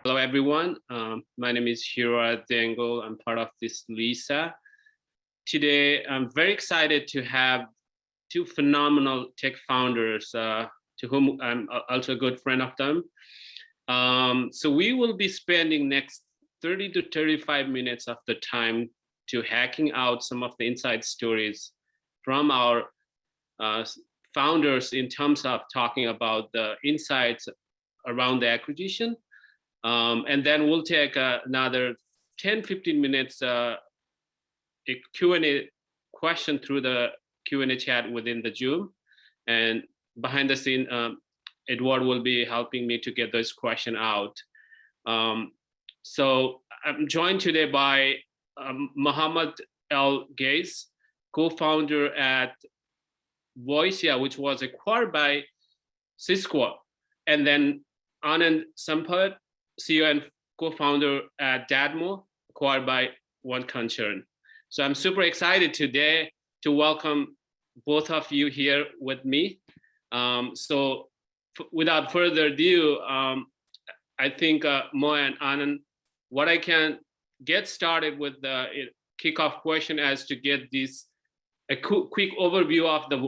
Hello, everyone. My name is Hira Dangol. I'm part of this LISA. Today, I'm very excited to have two phenomenal tech founders to whom I'm also a good friend of them. So we will be spending next 30 to 35 minutes of the time to hacking out some of the inside stories from our founders in terms of talking about the insights around the acquisition. And then we'll take another 10, 15 minutes a Q&A question through the Q&A chat within the Zoom. And behind the scene, Edward will be helping me to get those questions out. So I'm joined today by Mohamed El-Geish, co-founder at Voicea, which was acquired by Cisco, and then Anand Sampat, CEO and co-founder at Datmo, acquired by One Concern. So I'm super excited today to welcome both of you here with me. So without further ado, I think Mo and Anand, what I can get started with the kickoff question as to get this a quick overview of the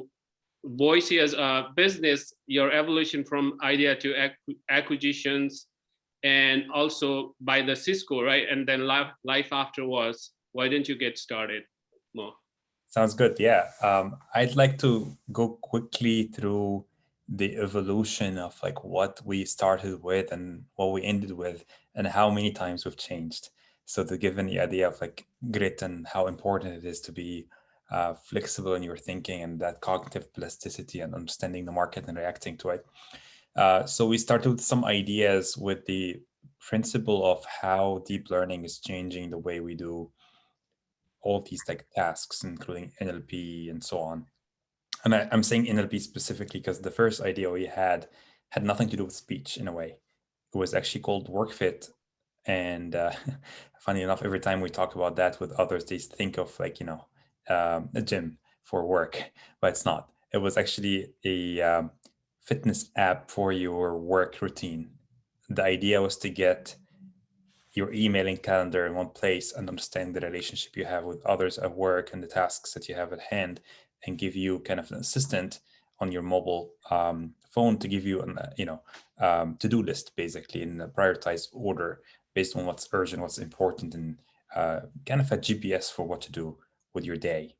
Voicea's business, your evolution from idea to acquisitions, and also by the Cisco, right? And then life afterwards. Why don't you get started, Mo? Sounds good. Yeah. I'd like to go quickly through the evolution of like what we started with and what we ended with and how many times we've changed. So to give any idea of like grit and how important it is to be flexible in your thinking and that cognitive plasticity and understanding the market and reacting to it. So we started with some ideas with the principle of how deep learning is changing the way we do all these like tasks, including NLP and so on. And I'm saying NLP specifically because the first idea we had nothing to do with speech in a way. It was actually called WorkFit. And funny enough, every time we talk about that with others, they think of like, a gym for work, but it's not. It was actually a fitness app for your work routine. The idea was to get your emailing calendar in one place and understand the relationship you have with others at work and the tasks that you have at hand, and give you kind of an assistant on your mobile phone to give you an to-do list basically in a prioritized order based on what's urgent, what's important, and kind of a GPS for what to do with your day.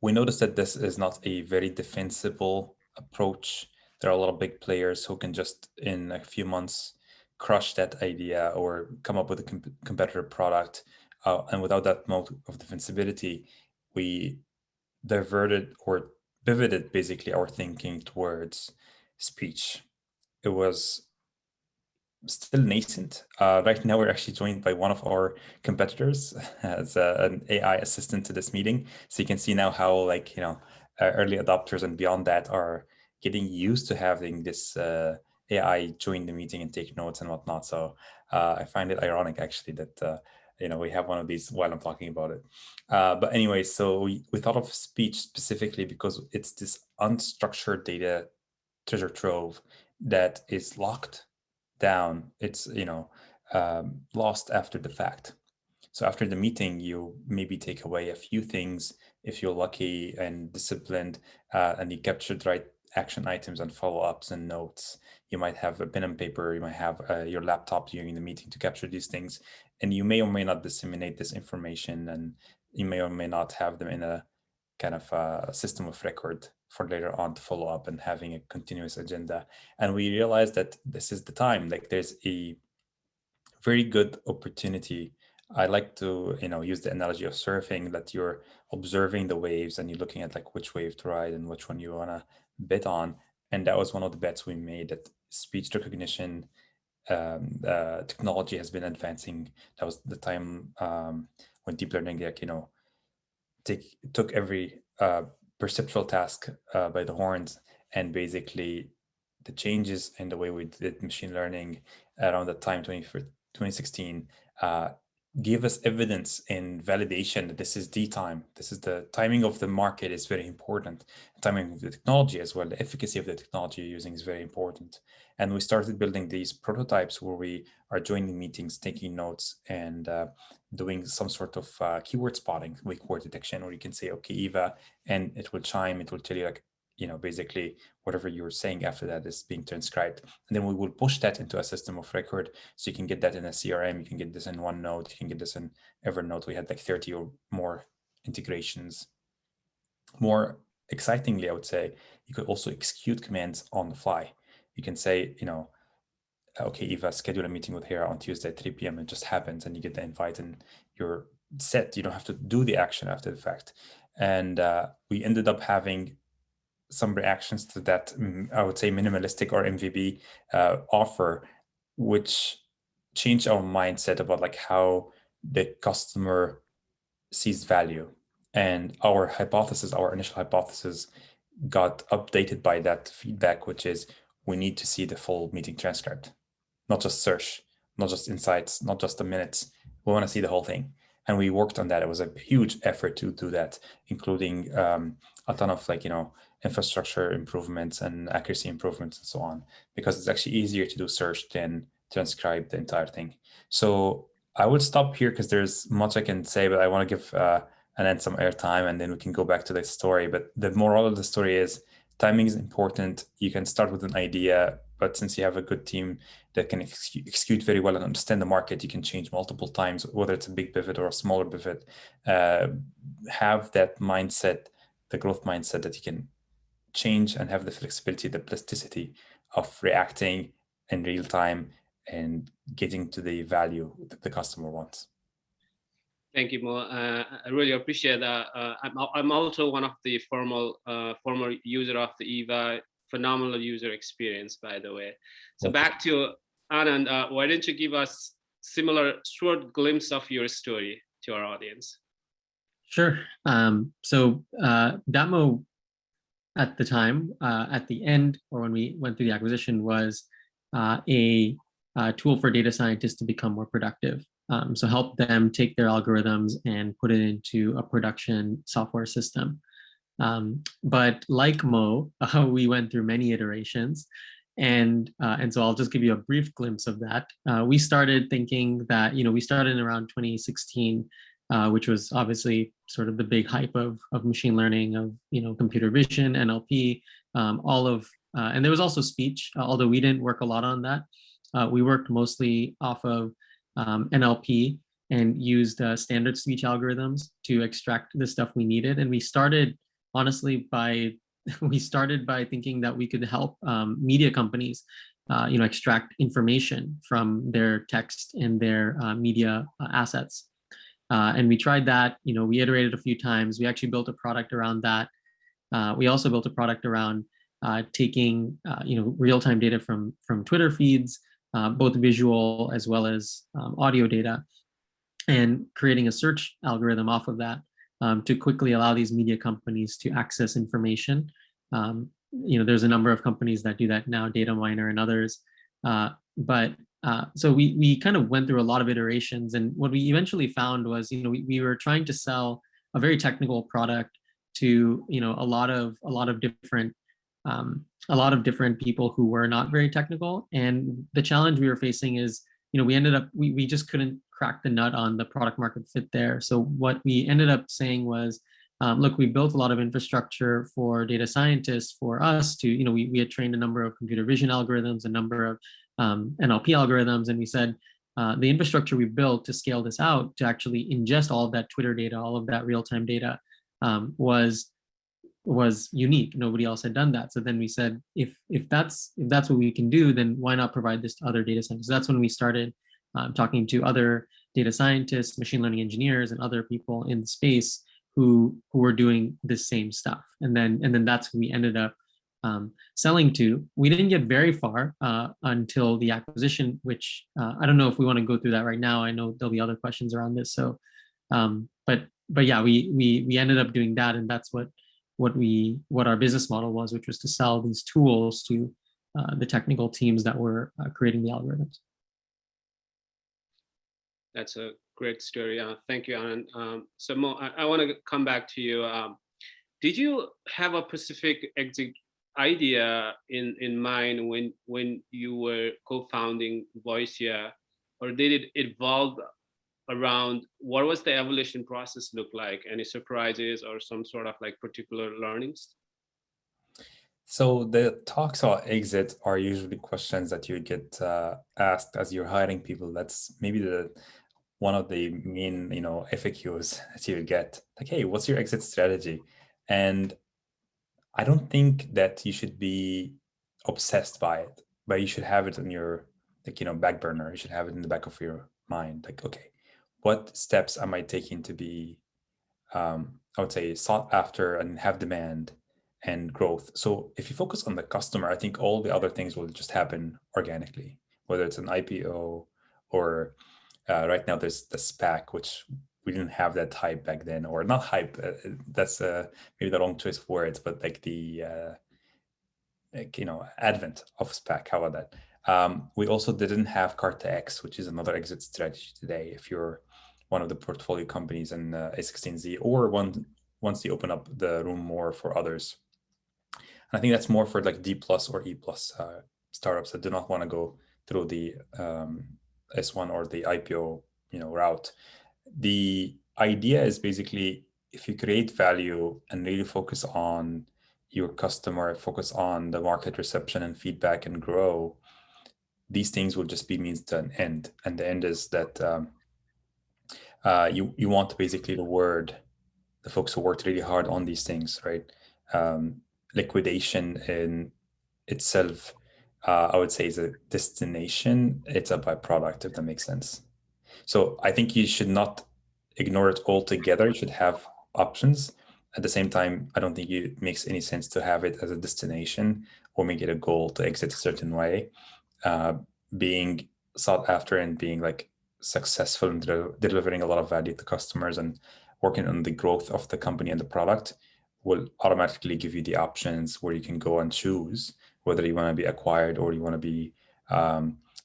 We noticed that this is not a very defensible approach. There are a lot of big players who can just in a few months crush that idea or come up with a competitor product. And without that mode of defensibility, we diverted or pivoted basically our thinking towards speech. It was still nascent. Right now, we're actually joined by one of our competitors as an AI assistant to this meeting. So you can see now how early adopters and beyond that are getting used to having this AI join the meeting and take notes and whatnot. So I find it ironic actually that we have one of these while I'm talking about it. But anyway, so we thought of speech specifically because it's this unstructured data treasure trove that is locked down. It's lost after the fact. So after the meeting, you maybe take away a few things if you're lucky and disciplined, and you captured the right action items and follow-ups and notes. You might have a pen and paper, you might have your laptop during the meeting to capture these things, and you may or may not disseminate this information, and you may or may not have them in a kind of a system of record for later on to follow up and having a continuous agenda. And we realized that this is the time, like there's a very good opportunity. I like to, use the analogy of surfing, that you're observing the waves and you're looking at like which wave to ride and which one you want to bet on. And that was one of the bets we made, that speech recognition technology has been advancing. That was the time when deep learning, took every perceptual task by the horns, and basically the changes in the way we did machine learning around the time 2016 give us evidence and validation that this is the time. This is the timing of the market is very important. Timing of the technology as well. The efficacy of the technology you're using is very important. And we started building these prototypes where we are joining meetings, taking notes, and doing some sort of keyword spotting, keyword detection, where you can say, okay, Eva, and it will chime, it will tell you like, basically whatever you're saying after that is being transcribed. And then we will push that into a system of record. So you can get that in a CRM, you can get this in OneNote, you can get this in Evernote. We had like 30 or more integrations. More excitingly, I would say, you could also execute commands on the fly. You can say, okay, Eva, schedule a meeting with Hira on Tuesday at 3 p.m. It just happens and you get the invite and you're set. You don't have to do the action after the fact. And we ended up having some reactions to that, I would say minimalistic or MVP offer, which changed our mindset about like how the customer sees value. And our initial hypothesis got updated by that feedback, which is we need to see the full meeting transcript, not just search, not just insights, not just the minutes. We want to see the whole thing. And we worked on that. It was a huge effort to do that, including a ton of infrastructure improvements and accuracy improvements and so on, because it's actually easier to do search than transcribe the entire thing. So I would stop here because there's much I can say, but I want to give Anand some airtime and then we can go back to the story. But the moral of the story is timing is important. You can start with an idea, but since you have a good team that can execute very well and understand the market, you can change multiple times, whether it's a big pivot or a smaller pivot. Have that mindset, the growth mindset that you can change and have the flexibility, the plasticity of reacting in real time and getting to the value that the customer wants. Thank you, Mo. I really appreciate that. I'm also one of the former user of the Eva. Phenomenal user experience, by the way. So back to Anand, why don't you give us similar short glimpse of your story to our audience? Sure. So Datmo at the time, at the end, or when we went through the acquisition, was a tool for data scientists to become more productive. So help them take their algorithms and put it into a production software system. But like Mo, we went through many iterations. And so I'll just give you a brief glimpse of that. We started thinking that, we started in around 2016, which was obviously sort of the big hype of machine learning, of computer vision, NLP, and there was also speech, although we didn't work a lot on that. We worked mostly off of NLP and used standard speech algorithms to extract the stuff we needed. And we started, honestly, by thinking that we could help media companies, extract information from their text and their media assets. And we tried that. We iterated a few times. We actually built a product around that. We also built a product around taking real-time data from Twitter feeds, both visual as well as audio data, and creating a search algorithm off of that to quickly allow these media companies to access information. There's a number of companies that do that now, Data Miner and others. So we kind of went through a lot of iterations, and what we eventually found was, we were trying to sell a very technical product to a lot of different people who were not very technical. And the challenge we were facing is, we just couldn't crack the nut on the product market fit there. So what we ended up saying was, look, we built a lot of infrastructure for data scientists for us to, we had trained a number of computer vision algorithms, a number of NLP algorithms, and we said the infrastructure we built to scale this out, to actually ingest all of that Twitter data, all of that real-time data, was unique. Nobody else had done that. So then we said, if that's what we can do, then why not provide this to other data scientists? So that's when we started talking to other data scientists, machine learning engineers, and other people in the space who were doing the same stuff. And then that's who we ended up selling to. We didn't get very far until the acquisition, which I don't know if we want to go through that right now. I know there'll be other questions around this. So, but yeah, we ended up doing that, and that's what our business model was, which was to sell these tools to the technical teams that were creating the algorithms. That's a Great story. Thank you, Anand. So Mo, I want to come back to you. Did you have a specific exit idea in mind when you were co-founding Voicea, or did it evolve around what was the evolution process look like? Any surprises or some sort of like particular learnings? So the talks about exit are usually questions that you get asked as you're hiring people. That's maybe one of the main, FAQs that you get. Like, hey, what's your exit strategy? And I don't think that you should be obsessed by it, but you should have it in your back burner. You should have it in the back of your mind. Like, okay, what steps am I taking to be, I would say, sought after and have demand and growth? So if you focus on the customer, I think all the other things will just happen organically, whether it's an IPO or right now there's the SPAC, which we didn't have that hype back then, or not hype. That's maybe the wrong choice of words, but like the advent of SPAC. How about that? We also didn't have CartaX, which is another exit strategy today. If you're one of the portfolio companies in A16Z, or once you open up the room more for others. And I think that's more for like D plus or E plus startups that do not want to go through the S1 or the IPO route. The idea is basically, if you create value and really focus on your customer, focus on the market reception and feedback and grow, these things will just be means to an end. And the end is that you want basically the folks who worked really hard on these things, right? Liquidation in itself, I would say, is a destination. It's a byproduct, if that makes sense. So I think you should not ignore it altogether. You should have options. At the same time, I don't think it makes any sense to have it as a destination or make it a goal to exit a certain way. Being sought after and being like successful in delivering a lot of value to customers and working on the growth of the company and the product will automatically give you the options where you can go and choose whether you want to be acquired or you want to be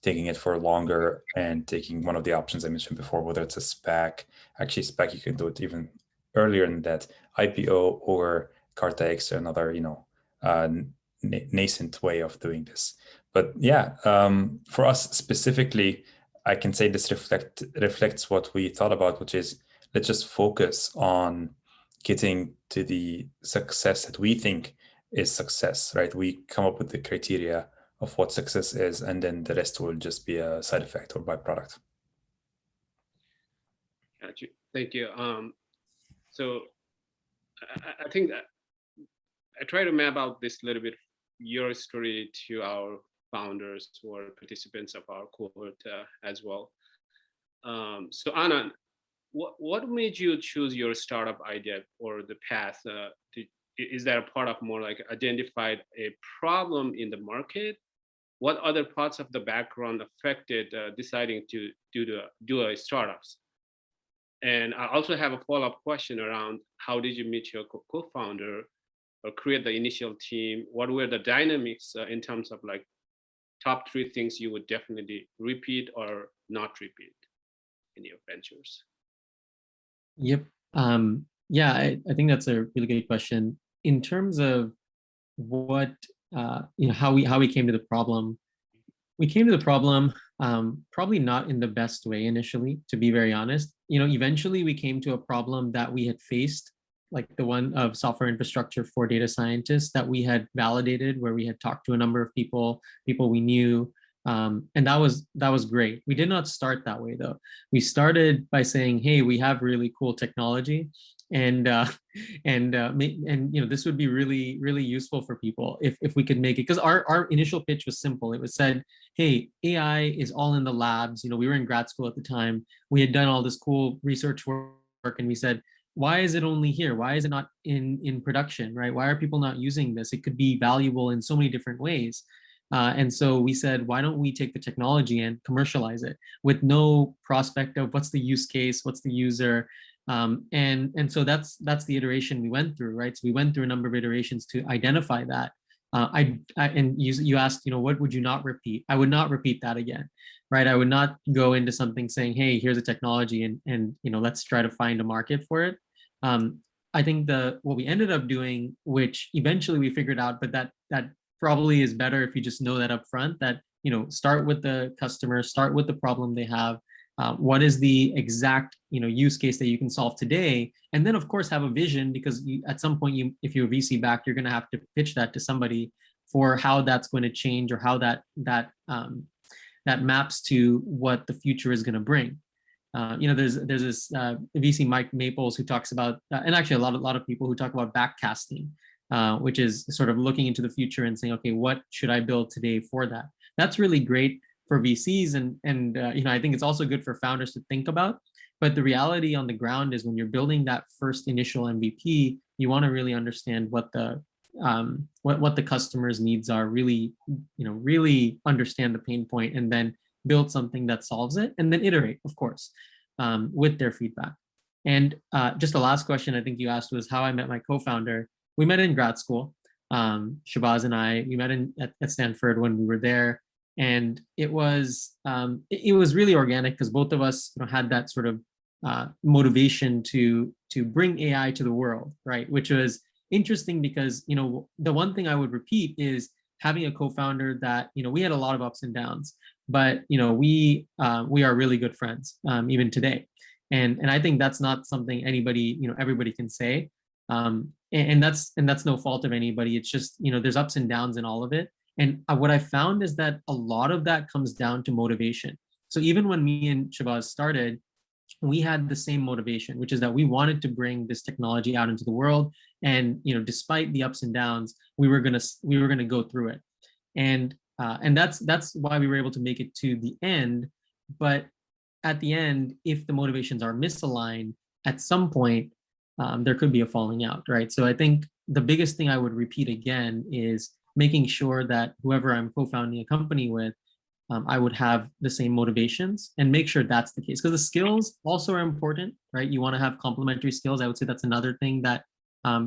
taking it for longer and taking one of the options I mentioned before, whether it's a SPAC. Actually, SPAC, you can do it even earlier than that, IPO or CartaX, another, nascent way of doing this. But yeah, for us specifically, I can say this reflects what we thought about, which is let's just focus on getting to the success that we think is success, right? We come up with the criteria of what success is, and then the rest will just be a side effect or byproduct. Got you. Thank you. So I think that I try to map out this little bit, your story, to our founders or participants of our cohort as well. So Anand, what made you choose your startup idea or the path? Is that a part of more like identified a problem in the market? What other parts of the background affected deciding to do a startups? And I also have a follow-up question around how did you meet your co-founder or create the initial team? What were the dynamics in terms of like top 3 things you would definitely repeat or not repeat in your ventures? Yep. Yeah, I think that's a really good question. In terms of what, how we came to the problem, we came to the problem probably not in the best way initially, to be very honest. Eventually we came to a problem that we had faced, like the one of software infrastructure for data scientists that we had validated, where we had talked to a number of people we knew. And that was great. We did not start that way though. We started by saying, hey, we have really cool technology, and this would be really, really useful for people if we could make it. Because our initial pitch was simple. It was said, hey, AI is all in the labs. We were in grad school at the time. We had done all this cool research work, and we said, why is it only here? Why is it not in production, right? Why are people not using this? It could be valuable in so many different ways. And so we said, why don't we take the technology and commercialize it with no prospect of what's the use case, what's the user, and so that's the iteration we went through, right? So we went through a number of iterations to identify that. And you asked, what would you not repeat? I would not repeat that again, right? I would not go into something saying, hey, here's a technology and let's try to find a market for it. I think what we ended up doing, which eventually we figured out, but that probably is better if you just know that up front, that start with the customer, start with the problem they have. What is the exact use case that you can solve today, and then of course have a vision, because at some point, if you're VC backed, you're going to have to pitch that to somebody for how that's going to change, or how that maps to what the future is going to bring. There's this VC Mike Maples who talks about, and actually a lot of people who talk about backcasting, which is sort of looking into the future and saying, okay, what should I build today for that? That's really great for VCs, and I think it's also good for founders to think about. But the reality on the ground is, when you're building that first initial MVP, you want to really understand what the customer's needs are, really understand the pain point, and then build something that solves it, and then iterate, of course, with their feedback. And just the last question I think you asked was how I met my co-founder. We met in grad school. Shabazz and I, we met at Stanford when we were there. And it was really organic, because both of us had that sort of motivation to bring AI to the world, right? Which was interesting because the one thing I would repeat is having a co-founder that we had a lot of ups and downs, but we are really good friends even today, and I think that's not something everybody can say, and that's no fault of anybody. It's just there's ups and downs in all of it. And what I found is that a lot of that comes down to motivation. So even when me and Shabazz started, we had the same motivation, which is that we wanted to bring this technology out into the world. And despite the ups and downs, we were gonna go through it. And that's why we were able to make it to the end. But at the end, if the motivations are misaligned, at some point there could be a falling out, right? So I think the biggest thing I would repeat again is making sure that whoever I'm co-founding a company with, I would have the same motivations, and make sure that's the case. Because the skills also are important, right? You want to have complementary skills. I would say that's another thing that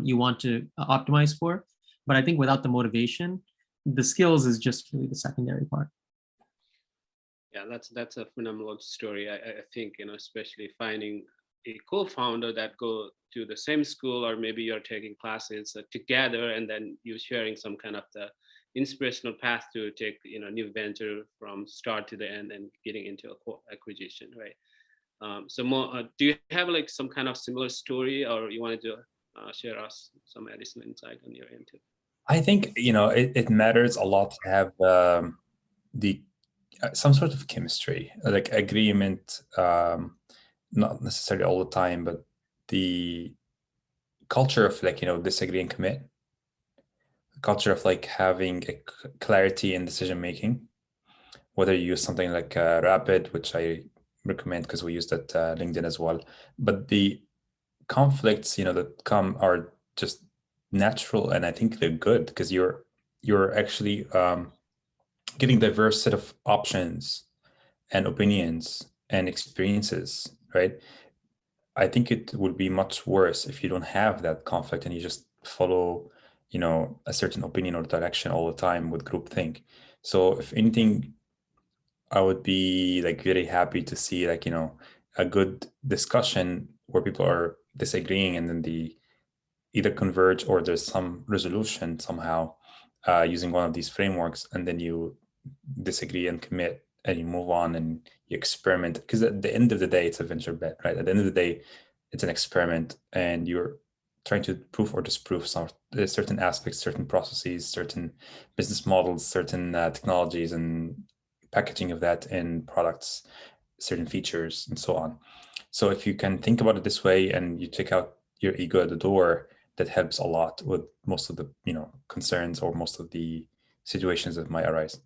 you want to optimize for. But I think without the motivation, the skills is just really the secondary part. Yeah, that's a phenomenal story. I think, especially finding a co-founder that go to the same school, or maybe you're taking classes together, and then you're sharing some kind of the inspirational path to take new venture from start to the end and getting into a acquisition, right? So more, do you have like some kind of similar story, or you wanted to share us some additional insight on your end too? I think it matters a lot to have some sort of chemistry, like agreement, not necessarily all the time, but the culture of disagree and commit, the culture of having a clarity in decision making, whether you use something like Rapid, which I recommend because we used at LinkedIn as well. But the conflicts that come are just natural, and I think they're good because you're actually getting diverse set of options and opinions and experiences, right? I think it would be much worse if you don't have that conflict and you just follow, a certain opinion or direction all the time with groupthink. So if anything, I would be very happy to see a good discussion where people are disagreeing and then they either converge or there's some resolution somehow using one of these frameworks, and then you disagree and commit and you move on and you experiment, because at the end of the day it's a venture bet, right? At the end of the day it's an experiment, and you're trying to prove or disprove certain aspects, certain processes, certain business models, certain technologies and packaging of that in products, certain features and so on. So if you can think about it this way and you take out your ego at the door, that helps a lot with most of the concerns or most of the situations that might arise.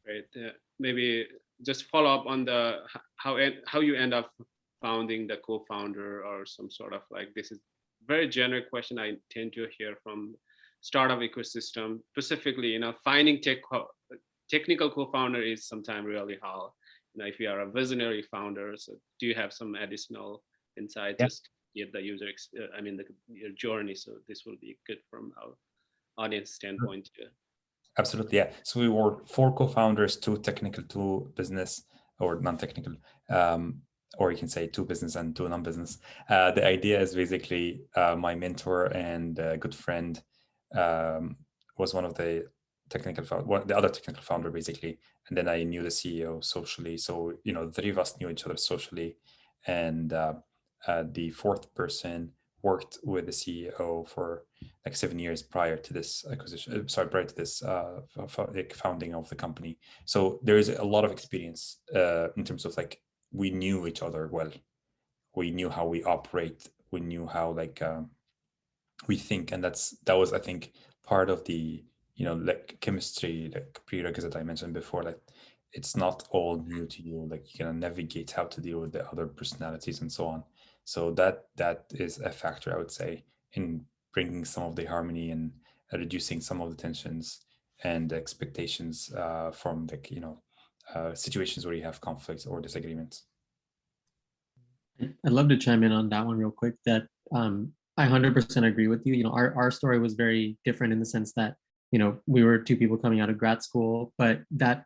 Right. Maybe just follow up on the how you end up founding the co-founder, or some sort of this is very generic question I tend to hear from startup ecosystem. Specifically, finding technical co-founder is sometimes really hard. If you are a visionary founder. So do you have some additional insight? Yeah. Just get the user, your journey. So this will be good from our audience standpoint too. Absolutely, yeah. So we were 4 co-founders, 2 technical, 2 business, or non-technical, or you can say 2 business and 2 non-business. The idea is basically my mentor and good friend was one of the the other technical founder basically, and then I knew the CEO socially. So the 3 of us knew each other socially, and the 4th person worked with the CEO for like 7 years prior to this acquisition. Prior to this founding of the company. So there is a lot of experience in terms of like we knew each other well. We knew how we operate. We knew how we think, and that was I think part of the like chemistry, like prerequisite I mentioned before. Like it's not all new to you. Like you can navigate how to deal with the other personalities and so on. So that is a factor I would say in bringing some of the harmony and reducing some of the tensions and expectations from like situations where you have conflicts or disagreements. I'd love to chime in on that one real quick. That I 100% agree with you. Our story was very different in the sense that we were 2 people coming out of grad school, but that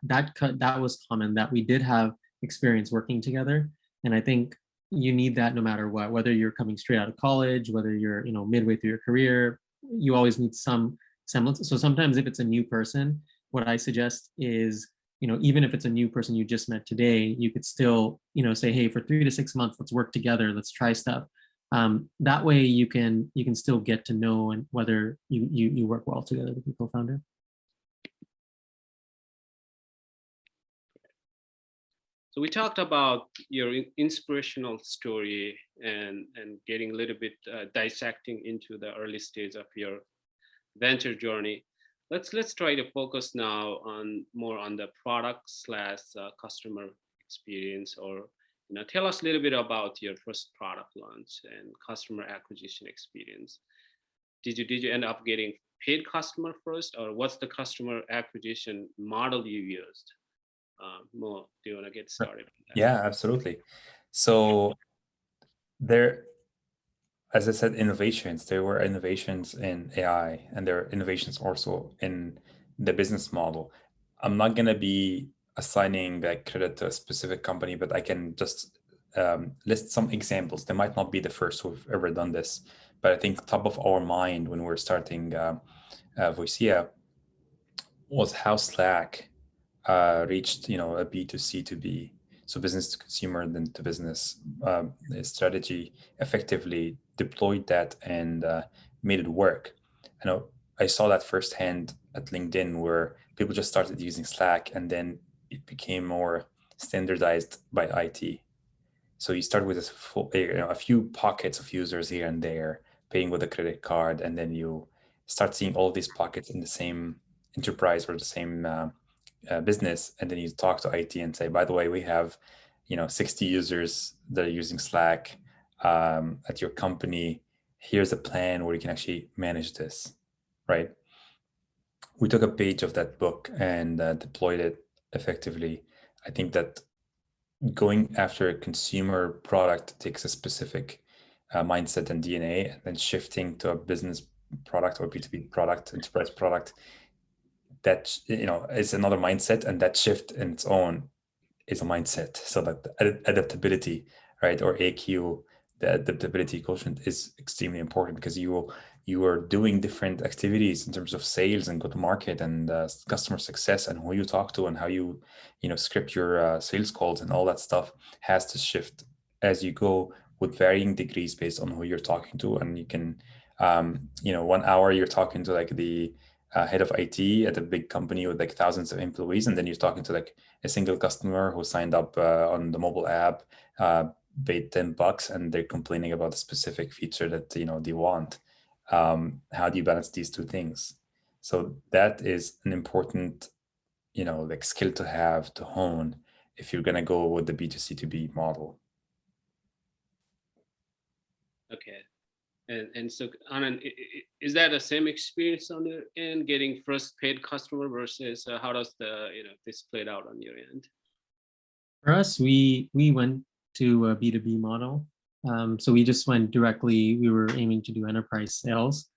was common, that we did have experience working together, and I think you need that no matter what, whether you're coming straight out of college, whether you're midway through your career, you always need some semblance. So sometimes if it's a new person, what I suggest is even if it's a new person you just met today, you could still say, hey, for 3 to 6 months, let's work together, let's try stuff. That way you can still get to know and whether you work well together with your co-founder. So we talked about your inspirational story and getting a little bit dissecting into the early stage of your venture journey. Let's try to focus now more on the product / customer experience, or tell us a little bit about your first product launch and customer acquisition experience. Did you end up getting paid customer first, or what's the customer acquisition model you used? Mo, do you want to get started? Yeah, absolutely. So there, as I said, there were innovations in AI, and there are innovations also in the business model. I'm not going to be assigning that credit to a specific company, but I can just list some examples. They might not be the first who've ever done this, but I think top of our mind when we're starting Voicea was how Slack reached a B2C to B, so business to consumer, then to business strategy, effectively deployed that and made it work. I saw that firsthand at LinkedIn, where people just started using Slack, and then it became more standardized by IT. So you start with a few pockets of users here and there, paying with a credit card, and then you start seeing all these pockets in the same enterprise or the same business, and then you talk to IT and say, by the way, we have 60 users that are using Slack at your company. Here's a plan where you can actually manage this, right? We took a page of that book and deployed it effectively. I think that going after a consumer product takes a specific mindset and DNA, and then shifting to a business product or B2B product, enterprise product, that is another mindset, and that shift in its own is a mindset. So that adaptability, right, or AQ, the adaptability quotient, is extremely important, because you are doing different activities in terms of sales and go to market and customer success, and who you talk to and how you script your sales calls, and all that stuff has to shift as you go, with varying degrees based on who you're talking to. And you can 1 hour you're talking to like the head of IT at a big company with like thousands of employees, and then you're talking to like a single customer who signed up on the mobile app, paid $10, and they're complaining about a specific feature that they want. How do you balance these 2 things? So that is an important like skill to have, to hone, if you're going to go with the B2C to B model. Okay. And so, Anand, is that the same experience on your end, getting first paid customer versus how does this played out on your end? For us, we went to a B2B model. So we just went directly, we were aiming to do enterprise sales.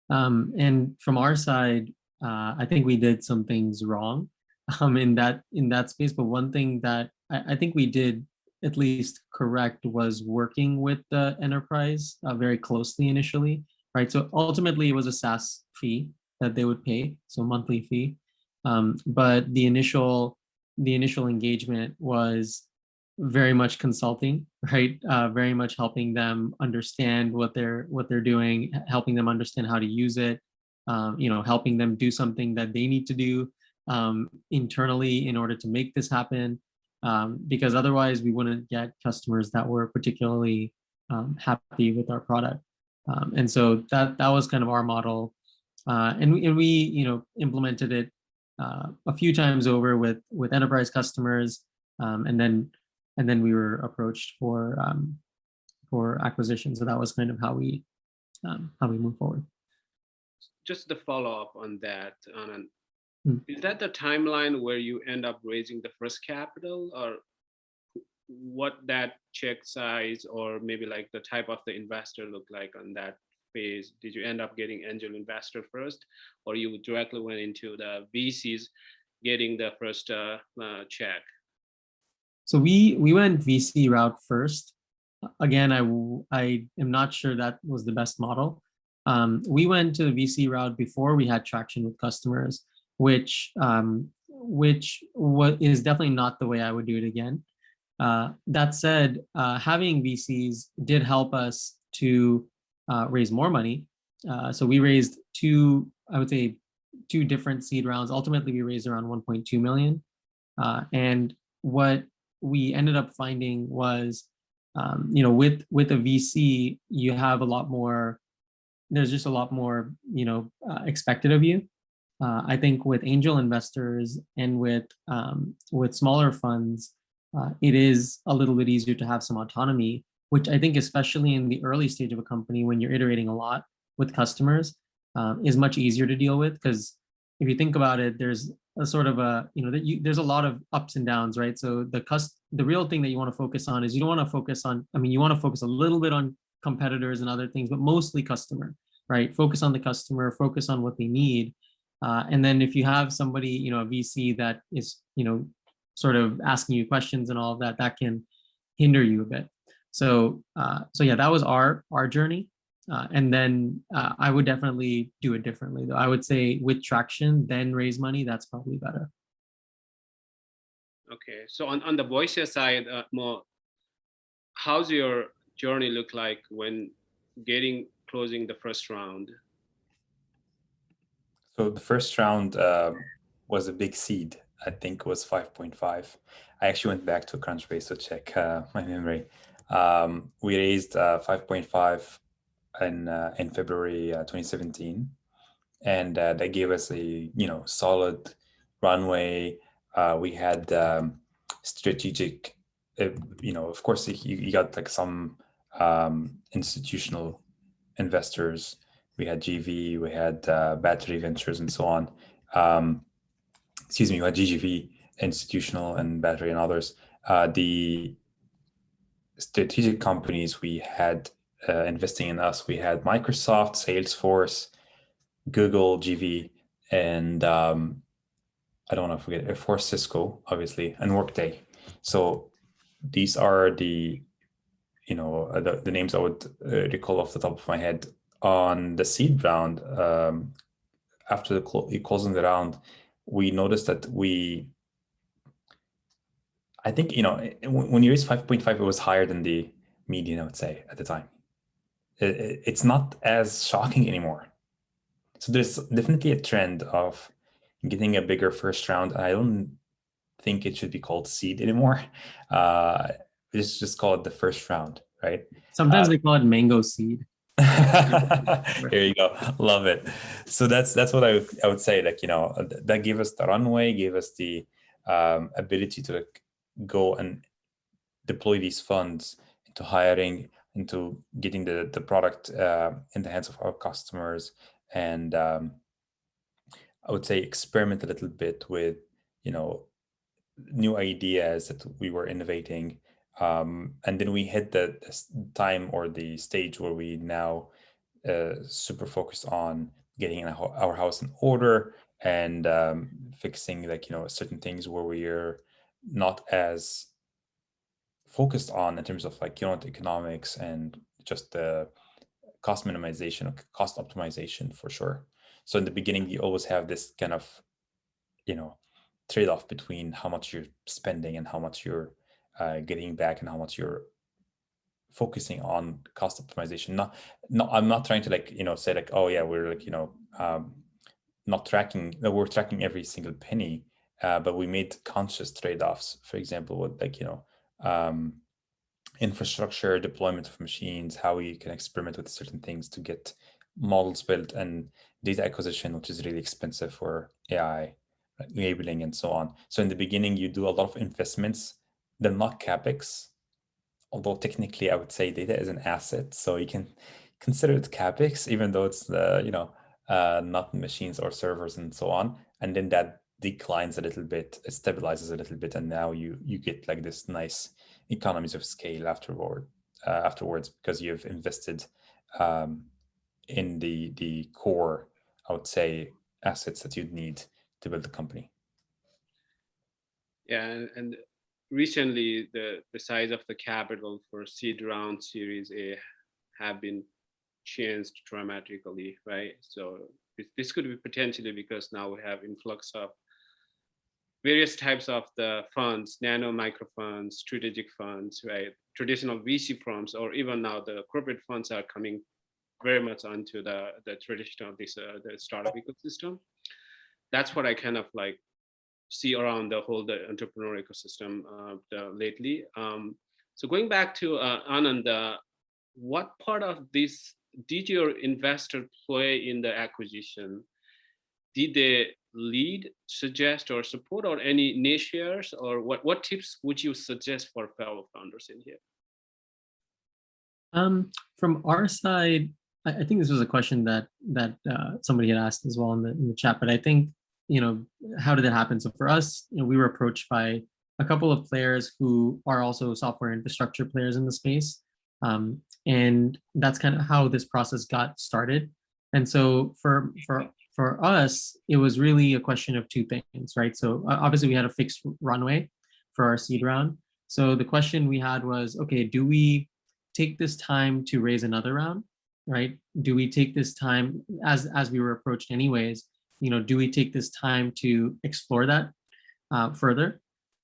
And from our side, I think we did some things wrong in that space. But one thing that I think we did at least correct was working with the enterprise very closely initially, right? So ultimately, it was a SaaS fee that they would pay, so monthly fee. But the initial engagement was very much consulting, right? Very much helping them understand what they're doing, helping them understand how to use it, helping them do something that they need to do internally in order to make this happen. Because otherwise we wouldn't get customers that were particularly happy with our product. And so that was kind of our model. And we implemented it a few times over with enterprise customers, and then we were approached for acquisition. So that was kind of how we move forward. Just to follow up on that, Anand, Hmm. is that the timeline where you end up raising the first capital, or what that check size or maybe like the type of the investor look like on that phase? Did you end up getting angel investor first, or you directly went into the VCs getting the first check? So we went VC route first. Again, I am not sure that was the best model. We went to the VC route before we had traction with customers, which is definitely not the way I would do it again. That said, having VCs did help us to raise more money. So we raised two different seed rounds. Ultimately, we raised around 1.2 million. And what we ended up finding was, with a VC, you have a lot more. There's just a lot more, expected of you. I think with angel investors and with smaller funds, it is a little bit easier to have some autonomy, which I think, especially in the early stage of a company, when you're iterating a lot with customers, is much easier to deal with. Because if you think about it, there's a sort of there's a lot of ups and downs, right? So the real thing that you want to focus on is you don't want to focus on. I mean, you want to focus a little bit on competitors and other things, but mostly customer, right? Focus on the customer, focus on what they need. And then if you have somebody, a VC that is, sort of asking you questions and all of that, that can hinder you a bit. So yeah, that was our journey. And then I would definitely do it differently, though. I would say with traction, then raise money. That's probably better. Okay, so on the Voicea side, Mo, how's your journey look like when closing the first round? So the first round was a big seed. I think it was 5.5. I actually went back to Crunchbase to check my memory. We raised 5.5 in February 2017, and that gave us a solid runway. We had strategic, of course you got like some institutional investors. We had GV, we had Battery Ventures, and so on. We had GGV, institutional, and Battery, and others. The strategic companies we had investing in us, we had Microsoft, Salesforce, Google, GV, and I don't want to forget, of course, Cisco, obviously, and Workday. So these are the names I would recall off the top of my head. On the seed round, after closing the round, we noticed that I think, when you raise 5.5, it was higher than the median, I would say, at the time. It's not as shocking anymore. So there's definitely a trend of getting a bigger first round. I don't think it should be called seed anymore. Let's just call it the first round, right? Sometimes they call it mango seed. Here you go. Love it. So that's what I would say. Like, that gave us the runway, gave us the ability to go and deploy these funds into hiring, into getting the product in the hands of our customers, and I would say experiment a little bit with new ideas that we were innovating, And then we hit the time or the stage where we now super focused on getting our house in order and fixing like, certain things where we're not as focused on in terms of like unit economics and just the cost minimization or cost optimization for sure. So in the beginning, you always have this kind of, trade-off between how much you're spending and how much you're getting back and how much you're focusing on cost optimization. No, I'm not trying to like, say like, oh yeah, we're like, not tracking, we're tracking every single penny, but we made conscious trade-offs, for example, with like, infrastructure, deployment of machines, how we can experiment with certain things to get models built, and data acquisition, which is really expensive for AI, labeling and so on. So in the beginning, you do a lot of investments. They're not CapEx, although technically I would say data is an asset. So you can consider it CapEx, even though it's, not machines or servers and so on. And then that declines a little bit, it stabilizes a little bit. And now you get like this nice economies of scale afterwards, because you've invested in the core, I would say, assets that you'd need to build the company. Yeah, and recently the size of the capital for seed round Series A have been changed dramatically, right? So this could be potentially because now we have influx of various types of the funds, nano micro funds, strategic funds, right? Traditional VC firms, or even now the corporate funds are coming very much onto the traditional the startup ecosystem. That's what I kind of like see around the whole the entrepreneur ecosystem lately. So going back to Anand, what part of this did your investor play in the acquisition? Did they lead, suggest, or support, or any niche shares, or what tips would you suggest for fellow founders in here? From our side, I think this was a question that somebody had asked as well in the chat, but I think, how did it happen? So for us, we were approached by a couple of players who are also software infrastructure players in the space. And that's kind of how this process got started. And so for us, it was really a question of two things, right? So obviously we had a fixed runway for our seed round. So the question we had was, okay, do we take this time to raise another round, right? Do we take this time, as we were approached anyways, do we take this time to explore that further?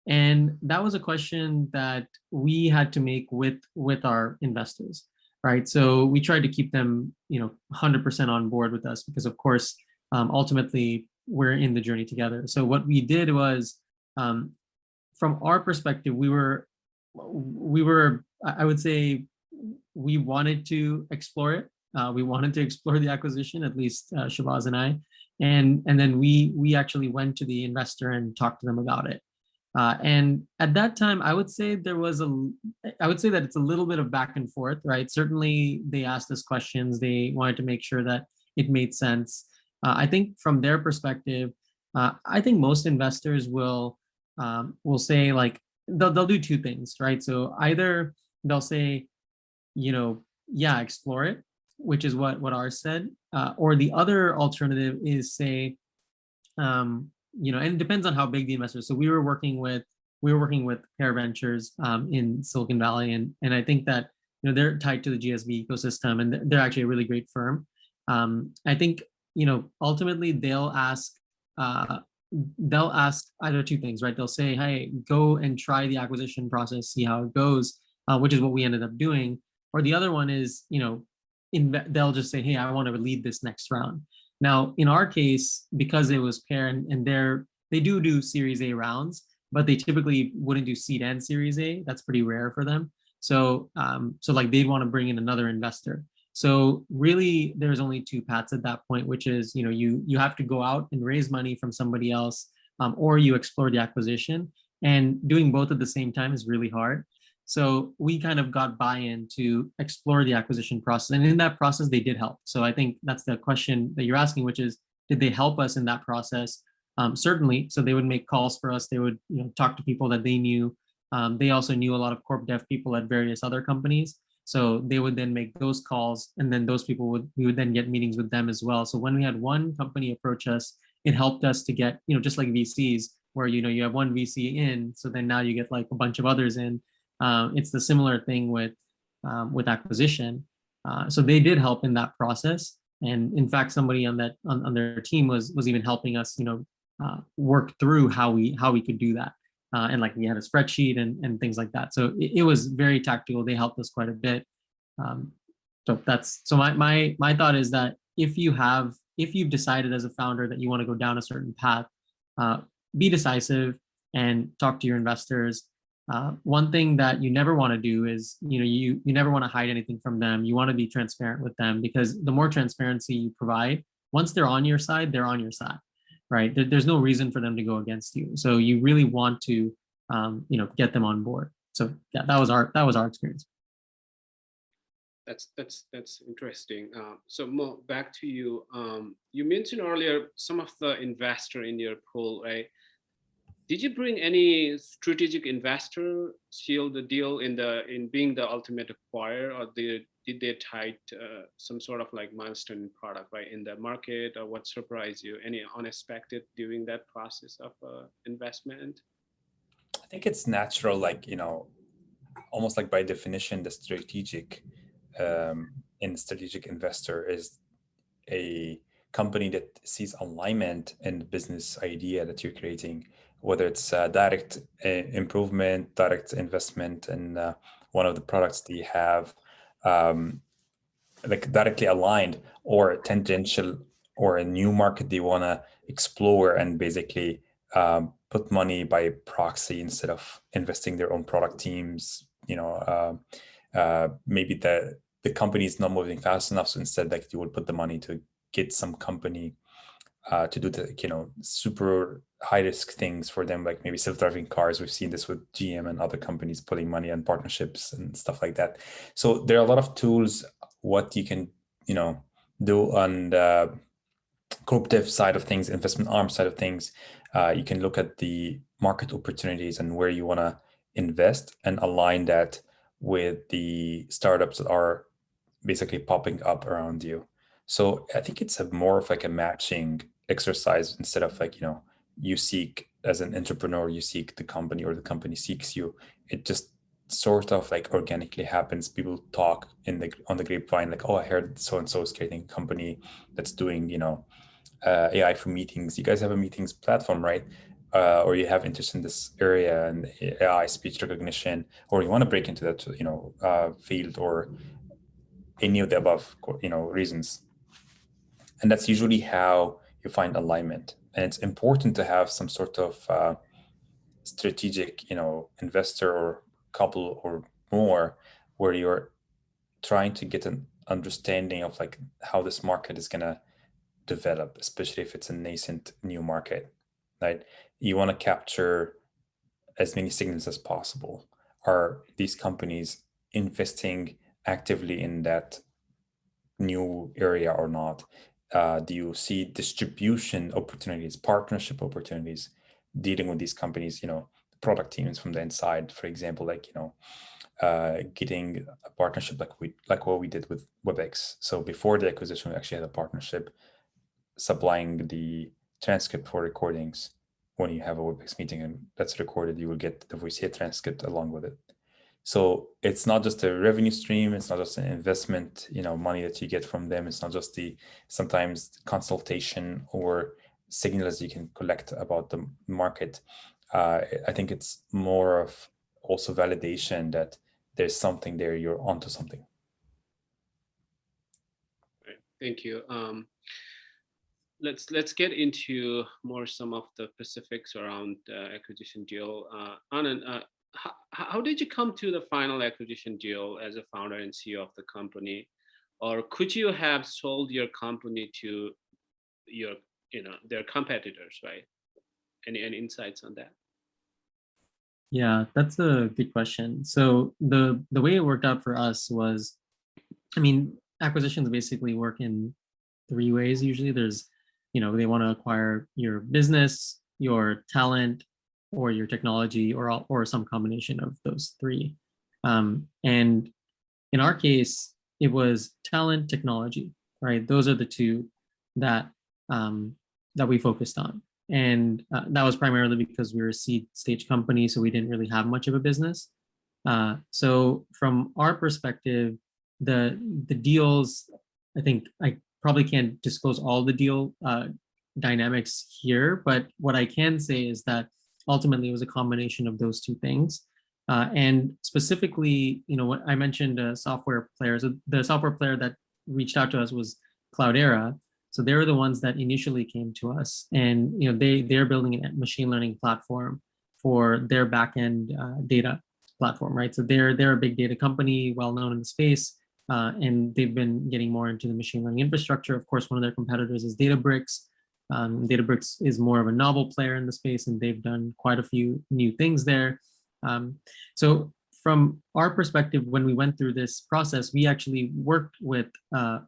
And that was a question that we had to make with our investors, right? So we tried to keep them, 100% on board with us, because of course, ultimately we're in the journey together. So what we did was, from our perspective, we were, I would say, we wanted to explore it. We wanted to explore the acquisition, at least Shabazz and I, and then we actually went to the investor and talked to them about it. And at that time, I would say that it's a little bit of back and forth, right? Certainly, they asked us questions. They wanted to make sure that it made sense. I think from their perspective, I think most investors will say like they'll do two things, right? So either they'll say, yeah, explore it, which is what ours said, or the other alternative is say, and it depends on how big the investor is. So we were working with Pair Ventures in Silicon Valley, and I think that they're tied to the GSV ecosystem, and they're actually a really great firm. I think ultimately they'll ask either two things, right? They'll say, hey, go and try the acquisition process, see how it goes, which is what we ended up doing. Or the other one is, they'll just say, hey, I want to lead this next round. Now, in our case, because it was Pair and they do Series A rounds, but they typically wouldn't do seed and Series A. That's pretty rare for them. So like they'd want to bring in another investor. So really, there's only two paths at that point, which is, you have to go out and raise money from somebody else, or you explore the acquisition. And doing both at the same time is really hard. So we kind of got buy-in to explore the acquisition process. And in that process, they did help. So I think that's the question that you're asking, which is, did they help us in that process? Certainly. So they would make calls for us. They would talk to people that they knew they also knew a lot of corp dev people at various other companies. So they would then make those calls, and then those people we would then get meetings with them as well. So when we had one company approach us, it helped us to get, just like VCs, where you have one VC in, so then now you get like a bunch of others in. It's the similar thing with acquisition. So they did help in that process, and in fact, somebody on their team was even helping us, work through how we could do that. And like we had a spreadsheet and things like that. So it was very tactical. They helped us quite a bit. So my thought is that if you've decided as a founder that you want to go down a certain path, be decisive and talk to your investors. One thing that you never want to do is, you never want to hide anything from them. You want to be transparent with them, because the more transparency you provide, once they're on your side, they're on your side, right? There's no reason for them to go against you. So you really want to, get them on board. So yeah, that was our experience. That's interesting. So Mo, back to you. You mentioned earlier some of the investor in your pool, right? Did you bring any strategic investor seal the deal in being the ultimate acquirer, or did they tie some sort of like milestone product, right, in the market, or what surprised you? Any unexpected during that process of investment? I think it's natural, like, almost like by definition, the strategic investor is a company that sees alignment in the business idea that you're creating, whether it's direct improvement, direct investment in one of the products that you have, like directly aligned, or tangential, or a new market they want to explore, and basically put money by proxy instead of investing their own product teams. Maybe the company is not moving fast enough, so instead, like, you would put the money to get some company to do the super high risk things for them, like maybe self-driving cars. We've seen this with GM and other companies putting money on partnerships and stuff like that. So there are a lot of tools what you can do on the corp dev side of things, investment arm side of things. You can look at the market opportunities and where you want to invest, and align that with the startups that are basically popping up around you. So I think it's more of like a matching exercise, instead of like, you seek, as an entrepreneur, you seek the company, or the company seeks you. It just sort of like organically happens. People talk on the grapevine, like, oh, I heard so-and-so is creating a company that's doing, AI for meetings. You guys have a meetings platform, right? Or you have interest in this area and AI, speech recognition, or you want to break into that, field, or any of the above, reasons. And that's usually how you find alignment. And it's important to have some sort of strategic, investor, or couple or more, where you're trying to get an understanding of like how this market is going to develop, especially if it's a nascent new market, right? You want to capture as many signals as possible. Are these companies investing actively in that new area or not? Do you see distribution opportunities, partnership opportunities, dealing with these companies, product teams from the inside, for example, like, getting a partnership like what we did with WebEx. So before the acquisition, we actually had a partnership supplying the transcript for recordings. When you have a WebEx meeting and that's recorded, you will get the Voicea transcript along with it. So it's not just a revenue stream. It's not just an investment, money that you get from them. It's not just sometimes consultation or signals you can collect about the market. I think it's more of also validation that there's something there, you're onto something. Right. Thank you. Let's get into more some of the specifics around the acquisition deal. Anand, how did you come to the final acquisition deal as a founder and CEO of the company? Or could you have sold your company to their competitors, right? Any insights on that? Yeah, that's a good question. So the way it worked out for us was, acquisitions basically work in three ways. Usually there's, they want to acquire your business, your talent, or your technology, or some combination of those three. And in our case, it was talent, technology, right? Those are the two that that we focused on. And that was primarily because we were a seed stage company, so we didn't really have much of a business. So from our perspective, the deals, I think I probably can't disclose all the deal dynamics here, but what I can say is that ultimately it was a combination of those two things. And specifically, what I mentioned, software players, the software player that reached out to us was Cloudera. So they were the ones that initially came to us, and they're building a machine learning platform for their backend data platform, right? So they're a big data company, well known in the space, and they've been getting more into the machine learning infrastructure. Of course, one of their competitors is Databricks. Databricks is more of a novel player in the space, and they've done quite a few new things there. So from our perspective, when we went through this process, we actually worked with,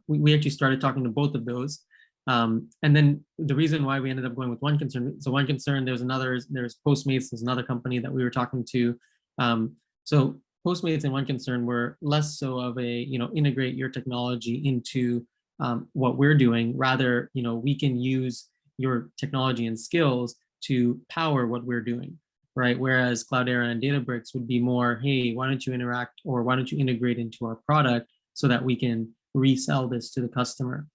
we actually started talking to both of those. And then the reason why we ended up going with OneConcern, so OneConcern, there's Postmates, there's another company that we were talking to. So Postmates and OneConcern were less so of a, integrate your technology into what we're doing. Rather, we can use your technology and skills to power what we're doing, right? Whereas Cloudera and Databricks would be more, hey, why don't you interact, or why don't you integrate into our product so that we can resell this to the customer?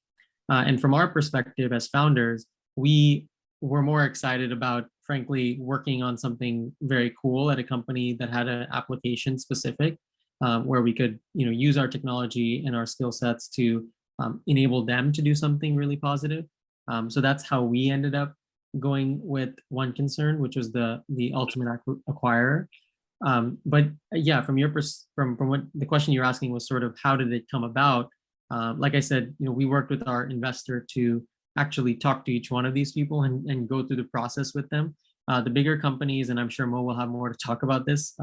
And from our perspective as founders, we were more excited about, frankly, working on something very cool at a company that had an application specific, where we could, use our technology and our skill sets to enable them to do something really positive. So that's how we ended up going with OneConcern, which was the ultimate acquirer. But yeah, from what the question you're asking was sort of how did it come about? Like I said, we worked with our investor to actually talk to each one of these people and go through the process with them. The bigger companies, and I'm sure Mo will have more to talk about this,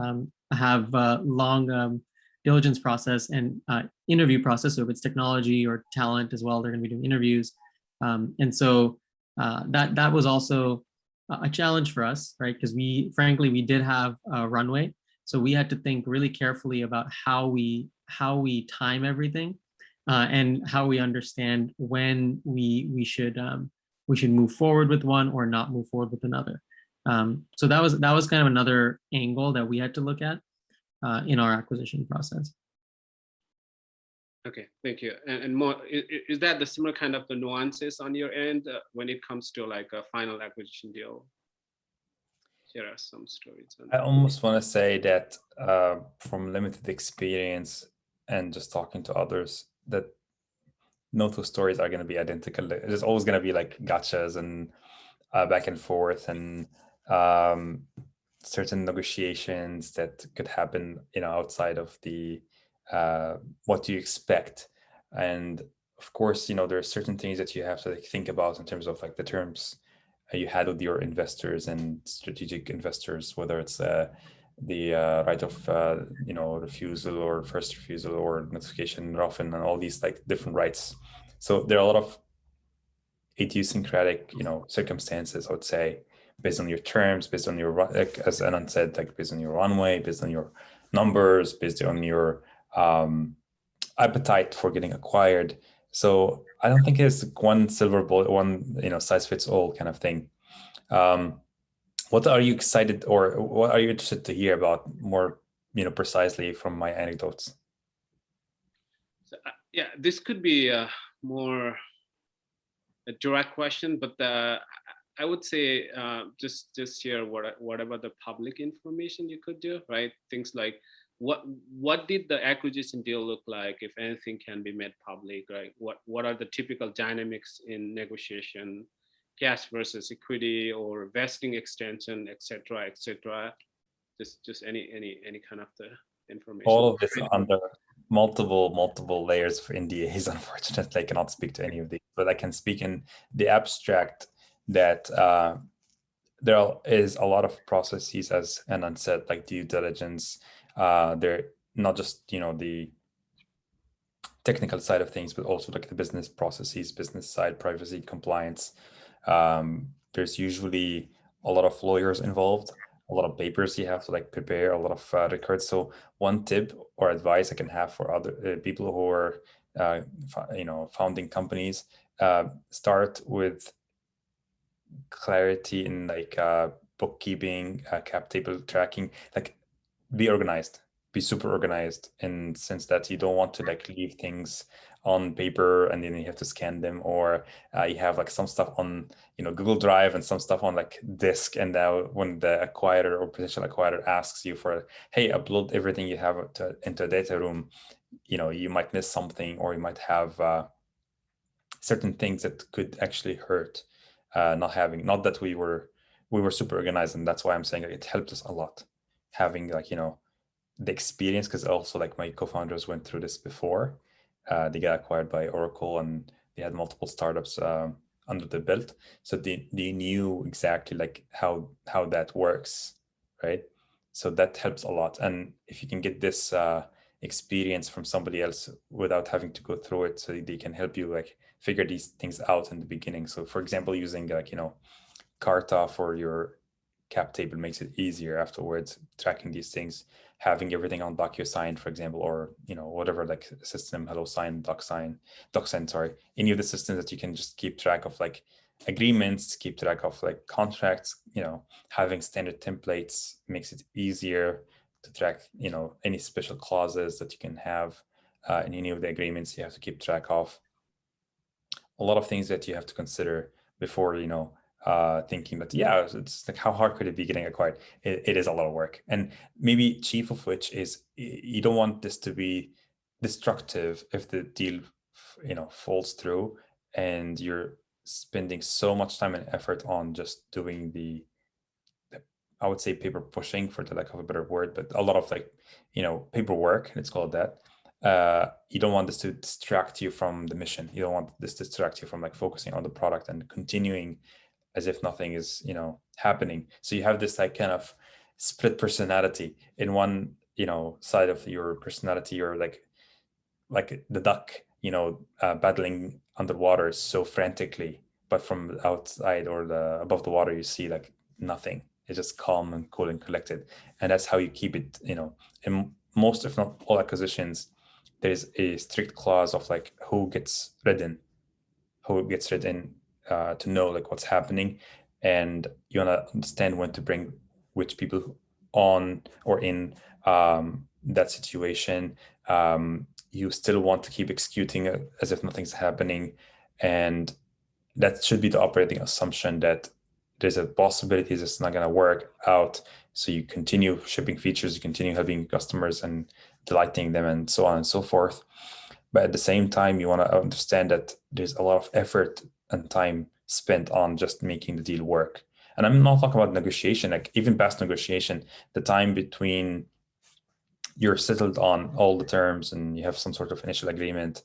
have long diligence process and interview process. So if it's technology or talent as well, they're going to be doing interviews. And so that was also a challenge for us, right? Because frankly, we did have a runway. So we had to think really carefully about how we time everything. And how we understand when we should move forward with one or not move forward with another. So that was kind of another angle that we had to look at in our acquisition process. Okay, thank you. And more, is that the similar kind of the nuances on your end when it comes to like a final acquisition deal? Here are some stories. I almost want to say that from limited experience and just talking to others, that no two stories are going to be identical. There's always going to be like gotchas and back and forth and certain negotiations that could happen, outside of the what you expect. And of course, there are certain things that you have to think about in terms of like the terms you had with your investors and strategic investors, whether it's the right of refusal or first refusal or notification often, and all these like different rights. So there are a lot of idiosyncratic circumstances, I would say, based on your terms, based on your, like as Anand said, like based on your runway, based on your numbers, based on your appetite for getting acquired. So I don't think it's one silver bullet, one size fits all kind of thing. What are you excited, or what are you interested to hear about more, precisely from my anecdotes? So, yeah, this could be more a direct question, but I would say just share whatever the public information you could do, right? Things like what did the acquisition deal look like, if anything can be made public, right? What are the typical dynamics in negotiation? Cash versus equity or vesting extension, et cetera, et cetera. Just any kind of the information. All of this under multiple layers of NDAs. Unfortunately, I cannot speak to any of these, but I can speak in the abstract that there is a lot of processes, as Anand said, like due diligence. They're not just the technical side of things, but also like the business processes, business side, privacy, compliance. There's usually a lot of lawyers involved. a lot of papers you have to like prepare, a lot of records. So one tip or advice I can have for other people who are founding companies, start with clarity in like bookkeeping, cap table tracking. Like, be organized, be super organized, in the sense that you don't want to like leave things on paper and then you have to scan them, or you have like some stuff on Google Drive and some stuff on like disk, and now when the acquirer or potential acquirer asks you for, hey, upload everything you have into a data room, you might miss something, or you might have certain things that could actually hurt not that we were super organized. And that's why I'm saying like, it helped us a lot having like the experience, because also like my co-founders went through this before. They got acquired by Oracle and they had multiple startups under the belt, so they knew exactly like how that works, right? So that helps a lot. And if you can get this experience from somebody else without having to go through it, so they can help you like figure these things out in the beginning. So for example, using like Carta for your cap table makes it easier afterwards, tracking these things, having everything on DocuSign, for example, or whatever like system, HelloSign, DocSend, sorry, any of the systems that you can just keep track of like agreements, keep track of like contracts. Having standard templates makes it easier to track any special clauses that you can have in any of the agreements you have to keep track of. A lot of things that you have to consider before thinking that, yeah, it's like, how hard could it be getting acquired? It is a lot of work. And maybe chief of which is, you don't want this to be destructive if the deal falls through and you're spending so much time and effort on just doing the I would say paper pushing, for the lack of a better word, but a lot of like paperwork, let's call it that. You don't want this to distract you from the mission. You don't want this to distract you from like focusing on the product and continuing as if nothing is happening. So you have this like kind of split personality. In one side of your personality, you're like the duck battling underwater so frantically, but from outside or above the water you see like nothing. It's just calm and cool and collected. And that's how you keep it. In most, if not all, acquisitions, there's a strict clause of like who gets written to know like what's happening, and you want to understand when to bring which people on or in that situation. You still want to keep executing as if nothing's happening, and that should be the operating assumption, that there's a possibility it's not going to work out. So you continue shipping features, you continue helping customers and delighting them, and so on and so forth. But at the same time, you want to understand that there's a lot of effort and time spent on just making the deal work. And I'm not talking about negotiation, like even past negotiation, the time between you're settled on all the terms and you have some sort of initial agreement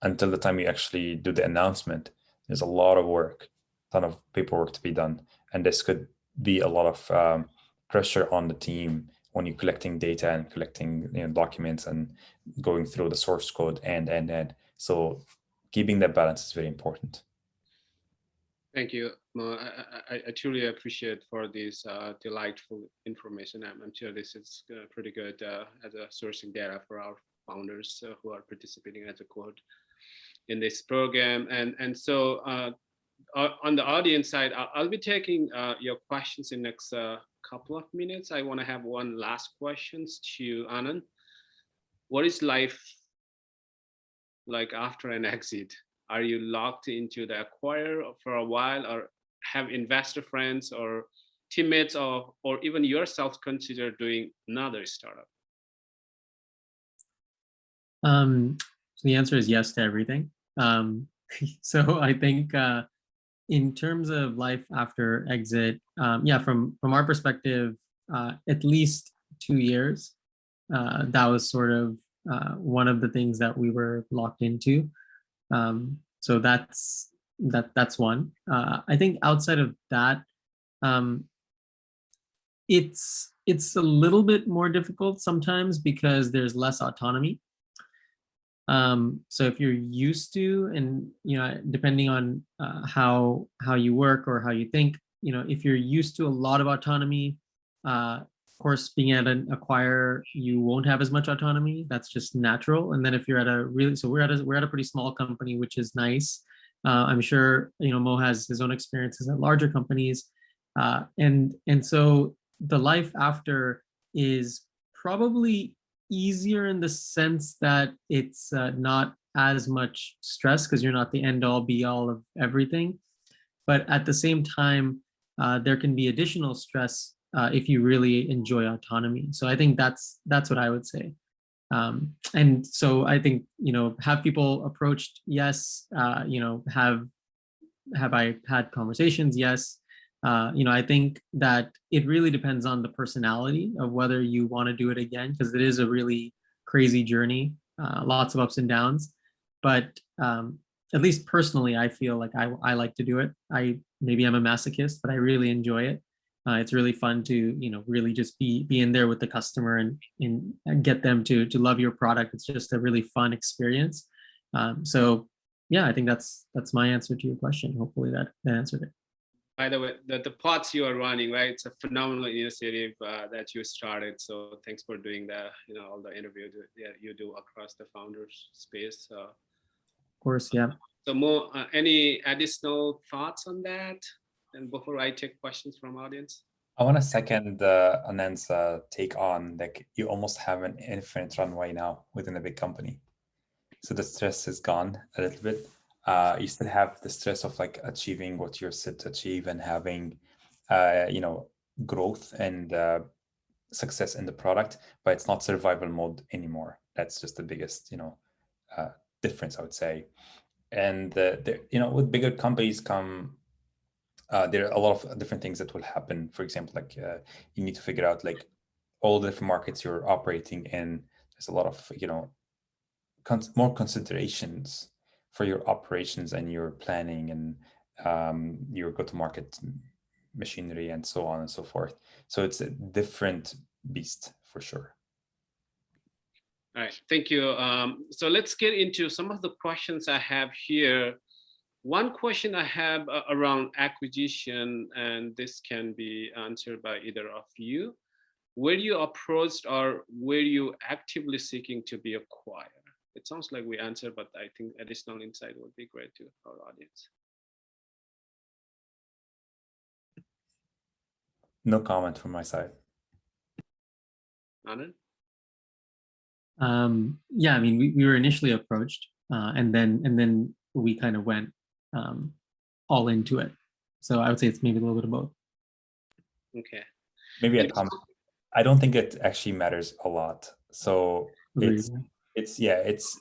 until the time you actually do the announcement. There's a lot of work, a ton of paperwork to be done. And this could be a lot of pressure on the team when you're collecting data and collecting documents and going through the source code and. So keeping that balance is very important. Thank you. I truly appreciate for this delightful information. I'm sure this is pretty good as a sourcing data for our founders who are participating as a code in this program. And so on the audience side, I'll be taking your questions in the next couple of minutes. I want to have one last question to Anand. What is life like after an exit? Are you locked into the acquirer for a while, or have investor friends or teammates or even yourself consider doing another startup? So the answer is yes to everything. So I think in terms of life after exit, yeah, from our perspective, at least 2 years. That was sort of one of the things that we were locked into. So that's one. I think outside of that, it's a little bit more difficult sometimes because there's less autonomy. So if you're used to, and depending on how you work or how you think, if you're used to a lot of autonomy, of course, being at an acquirer, you won't have as much autonomy. That's just natural. And then if you're at a really, so we're at a pretty small company, which is nice. I'm sure Mo has his own experiences at larger companies, and so the life after is probably easier in the sense that it's not as much stress because you're not the end all be all of everything. But at the same time, there can be additional stress if you really enjoy autonomy. So I think that's what I would say. And so I think, have people approached? Yes. Have I had conversations? Yes. I think that it really depends on the personality of whether you want to do it again, because it is a really crazy journey, lots of ups and downs. But at least personally, I feel like I like to do it. Maybe I'm a masochist, but I really enjoy it. It's really fun to really just be in there with the customer and get them to love your product. It's just a really fun experience. So yeah, I think that's my answer to your question. Hopefully that answered it. By the way, the pods you are running, right? It's a phenomenal initiative that you started. So thanks for doing all the interviews that you do across the founders space. Of course, yeah. So Mo, any additional thoughts on that? And before I take questions from audience. I want to second Anand's take on, like, you almost have an infinite runway now within a big company. So the stress is gone a little bit. You still have the stress of like achieving what you're set to achieve and having, growth and success in the product, but it's not survival mode anymore. That's just the biggest, difference, I would say. And with bigger companies come, there are a lot of different things that will happen. For example, like you need to figure out like all the different markets you're operating in. There's a lot of, more considerations for your operations and your planning and your go-to-market machinery and so on and so forth. So it's a different beast for sure. All right, thank you. So let's get into some of the questions I have here. One question I have around acquisition, and this can be answered by either of you. Were you approached or were you actively seeking to be acquired? It sounds like we answered, but I think additional insight would be great to our audience. No comment from my side. Anand? Yeah, I mean, we were initially approached, and then we kind of went all into it. So I would say it's maybe a little bit of both. Okay. Maybe a comment. I don't think it actually matters a lot. So it's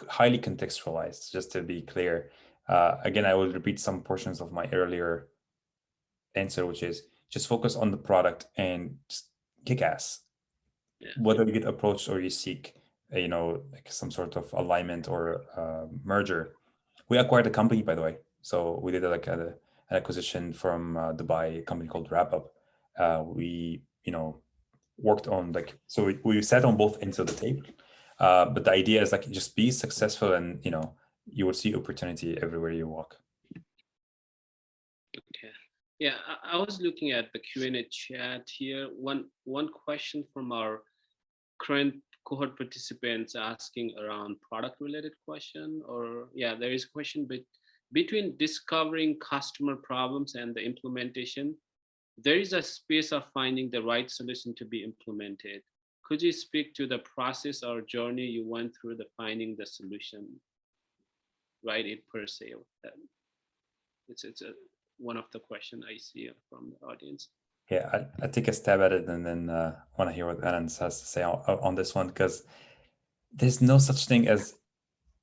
highly contextualized, just to be clear. Again, I will repeat some portions of my earlier answer, which is just focus on the product and just kick ass. Yeah. Whether you get approached or you seek, like some sort of alignment or merger. We acquired a company, by the way. So we did an acquisition from Dubai, a company called WrapUp. We, worked on so we sat on both ends of the table. But the idea is just be successful and, you will see opportunity everywhere you walk. Okay. Yeah, I was looking at the Q&A chat here. One question from our current cohort participants asking around product related question, or there is a question between discovering customer problems and the implementation, there is a space of finding the right solution to be implemented. Could you speak to the process or journey you went through the finding the solution, right? It per se. It's one of the questions I see from the audience. Yeah, I take a stab at it and then want to hear what Anand has to say on this one, because there's no such thing as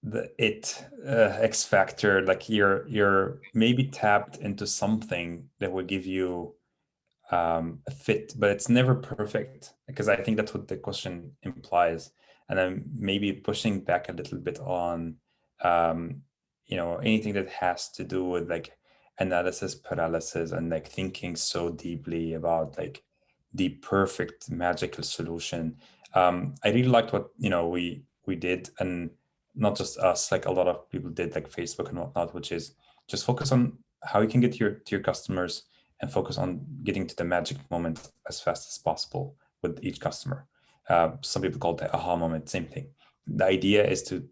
the X factor. Like you're maybe tapped into something that will give you a fit, but it's never perfect, because I think that's what the question implies. And then maybe pushing back a little bit on anything that has to do with analysis paralysis and thinking so deeply about the perfect magical solution. I really liked what we did, and not just us, a lot of people did, Facebook and whatnot, which is just focus on how you can get to your customers and focus on getting to the magic moment as fast as possible with each customer. Some people call it the aha moment, same thing. The idea is to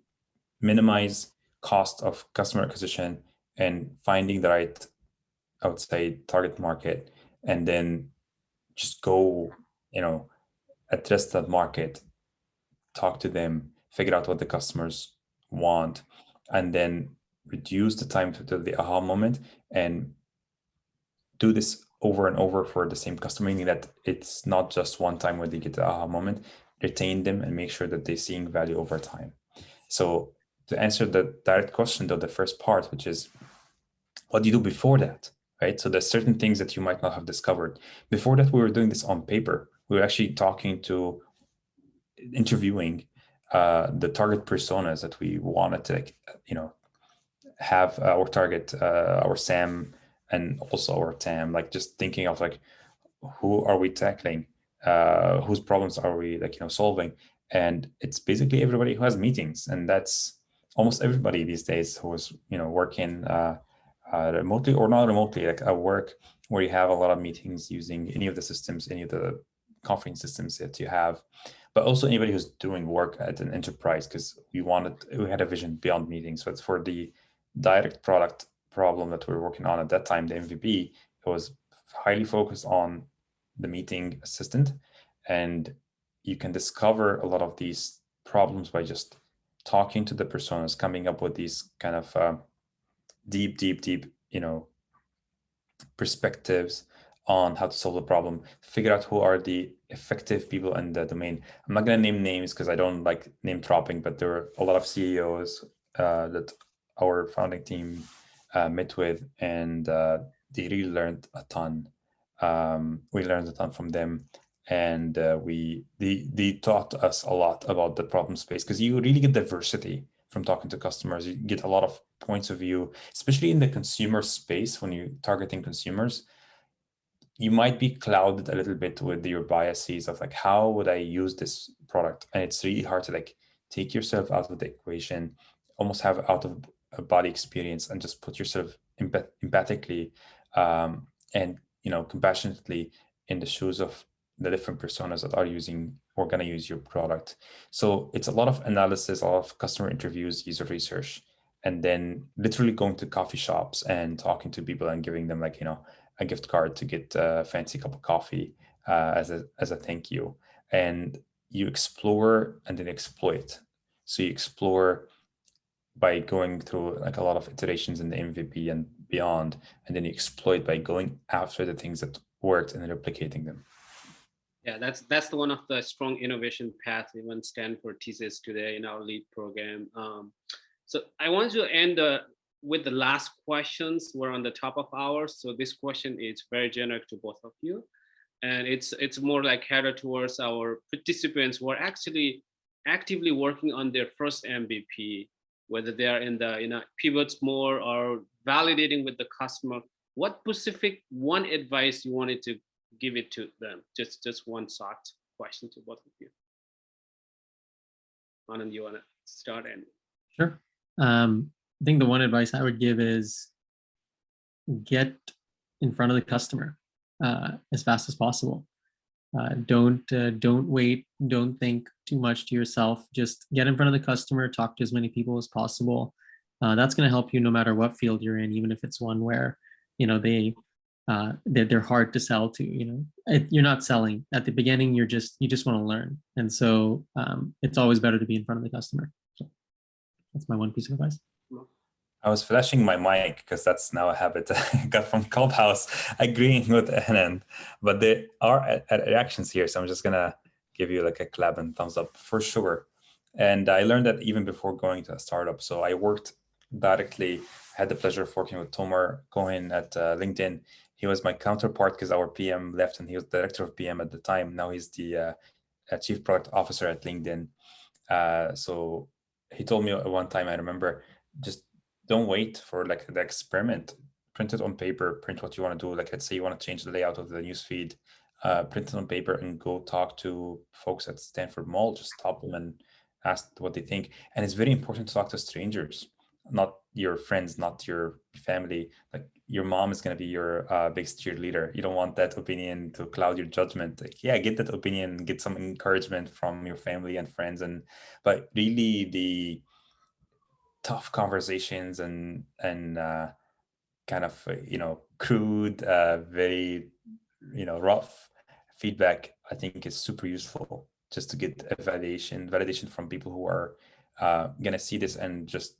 minimize cost of customer acquisition and finding the right, I would say, target market, and then just go, address that market, talk to them, figure out what the customers want, and then reduce the time to the aha moment, and do this over and over for the same customer, meaning that it's not just one time where they get the aha moment, retain them and make sure that they're seeing value over time. So to answer the direct question though, the first part, which is what do you do before that, right? So there's certain things that you might not have discovered. Before that, we were doing this on paper. We were actually interviewing the target personas that we wanted to, have our target, our SAM, and also our TAM, like just thinking of like, who are we tackling? Whose problems are we solving? And it's basically everybody who has meetings, and that's almost everybody these days who is working remotely or not remotely, like at work, where you have a lot of meetings using any of the systems, any of the conference systems that you have, but also anybody who's doing work at an enterprise, because we had a vision beyond meetings. But for the direct product problem that we were working on at that time, the MVP, it was highly focused on the meeting assistant, and you can discover a lot of these problems by just talking to the personas, coming up with these kind of deep perspectives on how to solve the problem, figure out who are the effective people in the domain. I'm not going to name names because I don't like name dropping, but there were a lot of CEOs that our founding team met with, and they really learned a ton. We learned a ton from them, and they taught us a lot about the problem space, because you really get diversity from talking to customers. You get a lot of points of view, especially in the consumer space. When you're targeting consumers, you might be clouded a little bit with your biases of like, how would I use this product? And it's really hard to take yourself out of the equation, almost have out of a body experience, and just put yourself empathically and compassionately in the shoes of the different personas that are using or going to use your product. So it's a lot of analysis, a lot of customer interviews, user research, and then literally going to coffee shops and talking to people and giving them a gift card to get a fancy cup of coffee as a thank you. And you explore and then exploit. So you explore by going through a lot of iterations in the MVP and beyond, and then you exploit by going after the things that worked and replicating them. Yeah, that's the one of the strong innovation paths even Stanford teaches today in our lead program. So I want to end with the last questions. We're on the top of hours, so this question is very generic to both of you, and it's more like catered towards our participants who are actually actively working on their first MVP, whether they are in the pivots more or validating with the customer. What specific one advice you wanted to give it to them? Just one short question to both of you. Anand, you want to start? And sure. I think the one advice I would give is get in front of the customer as fast as possible. Don't wait. Don't think too much to yourself. Just get in front of the customer. Talk to as many people as possible. That's going to help you no matter what field you're in, even if it's one where they're hard to sell to. You're not selling at the beginning. You just want to learn, and so it's always better to be in front of the customer. So that's my one piece of advice. I was flashing my mic because that's now a habit I got from Clubhouse, agreeing with Anand. But there are reactions here, so I'm just gonna give you a clap and thumbs up for sure. And I learned that even before going to a startup. So I worked directly, had the pleasure of working with Tomer Cohen at LinkedIn. He was my counterpart because our PM left, and he was director of PM at the time. Now he's the chief product officer at LinkedIn. So he told me one time, I remember, just don't wait for the experiment. Print it on paper, print what you want to do. Let's say you want to change the layout of the newsfeed, print it on paper and go talk to folks at Stanford Mall. Just stop them and ask what they think. And it's very important to talk to strangers, not your friends, not your family. your mom is going to be your biggest cheerleader. You don't want that opinion to cloud your judgment. Like, yeah, get that opinion, get some encouragement from your family and friends, but really the tough conversations and kind of crude, very rough feedback, I think is super useful just to get a validation from people who are gonna see this and just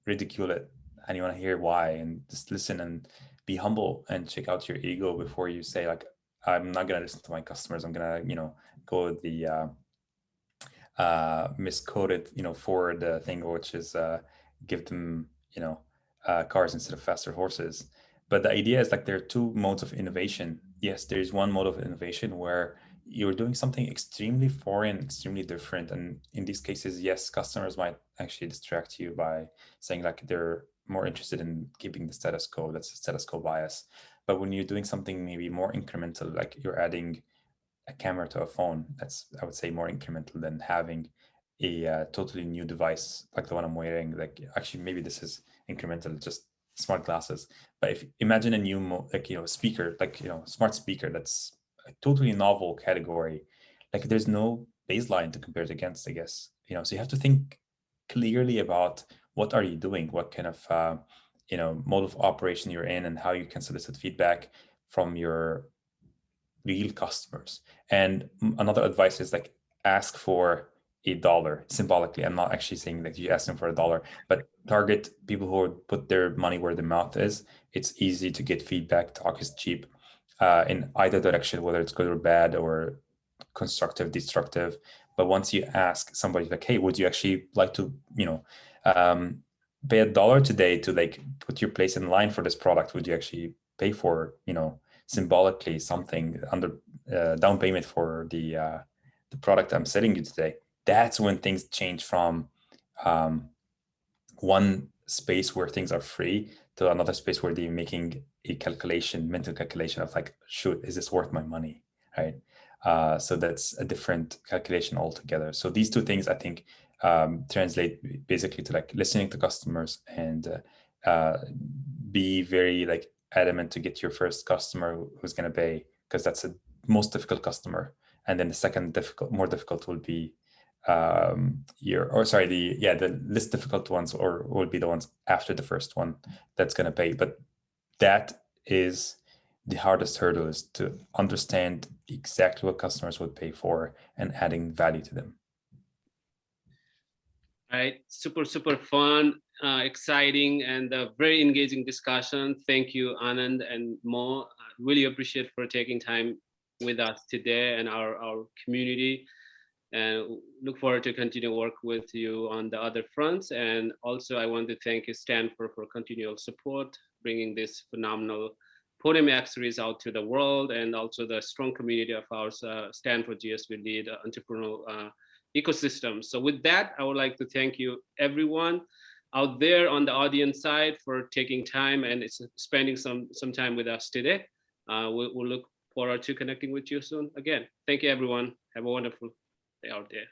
ridicule it, and you want to hear why, and just listen and be humble and check out your ego before you say like, I'm not gonna listen to my customers, I'm gonna go with the miscoded for the thing, which is give them cars instead of faster horses. But the idea is like there are two modes of innovation. Yes, there's one mode of innovation where you're doing something extremely foreign, extremely different, and in these cases, yes, customers might actually distract you by saying like they're more interested in keeping the status quo. That's the status quo bias. But when you're doing something maybe more incremental, like you're adding a camera to a phone, that's, I would say, more incremental than having a totally new device like the one I'm wearing. Like, actually, maybe this is incremental, just smart glasses. But if imagine a new speaker, like smart speaker, that's a totally novel category. Like, there's no baseline to compare it against, I guess. So you have to think clearly about what are you doing, what kind of mode of operation you're in, and how you can solicit feedback from your real customers. And another advice is like, ask for $1 symbolically. I'm not actually saying that you ask them for $1, but target people who would put their money where their mouth is. It's easy to get feedback. Talk is cheap in either direction, whether it's good or bad or constructive, destructive. But once you ask somebody like, hey, would you actually like to, pay $1 today to like put your place in line for this product? Would you actually pay for, symbolically something under down payment for the product I'm selling you today? That's when things change from one space where things are free to another space where they're making a mental calculation of like, shoot, is this worth my money, right? So that's a different calculation altogether. So these two things, I think, translate basically to like listening to customers and be very like adamant to get your first customer who's going to pay, because that's the most difficult customer. And then the second more difficult will be the least difficult ones, or will be the ones after the first one that's going to pay. But that is the hardest hurdle, is to understand exactly what customers would pay for and adding value to them. Right, super fun, exciting, and a very engaging discussion. Thank you, Anand and Mo. I really appreciate for taking time with us today and our community, and look forward to continue work with you on the other fronts. And also I want to thank you, Stanford, for continual support, bringing this phenomenal PodiumX series out to the world, and also the strong community of our Stanford GSV lead entrepreneurial ecosystem. So with that, I would like to thank you, everyone out there on the audience side, for taking time and spending some time with us today. We'll look forward to connecting with you soon again. Thank you, everyone. Have a wonderful day out there.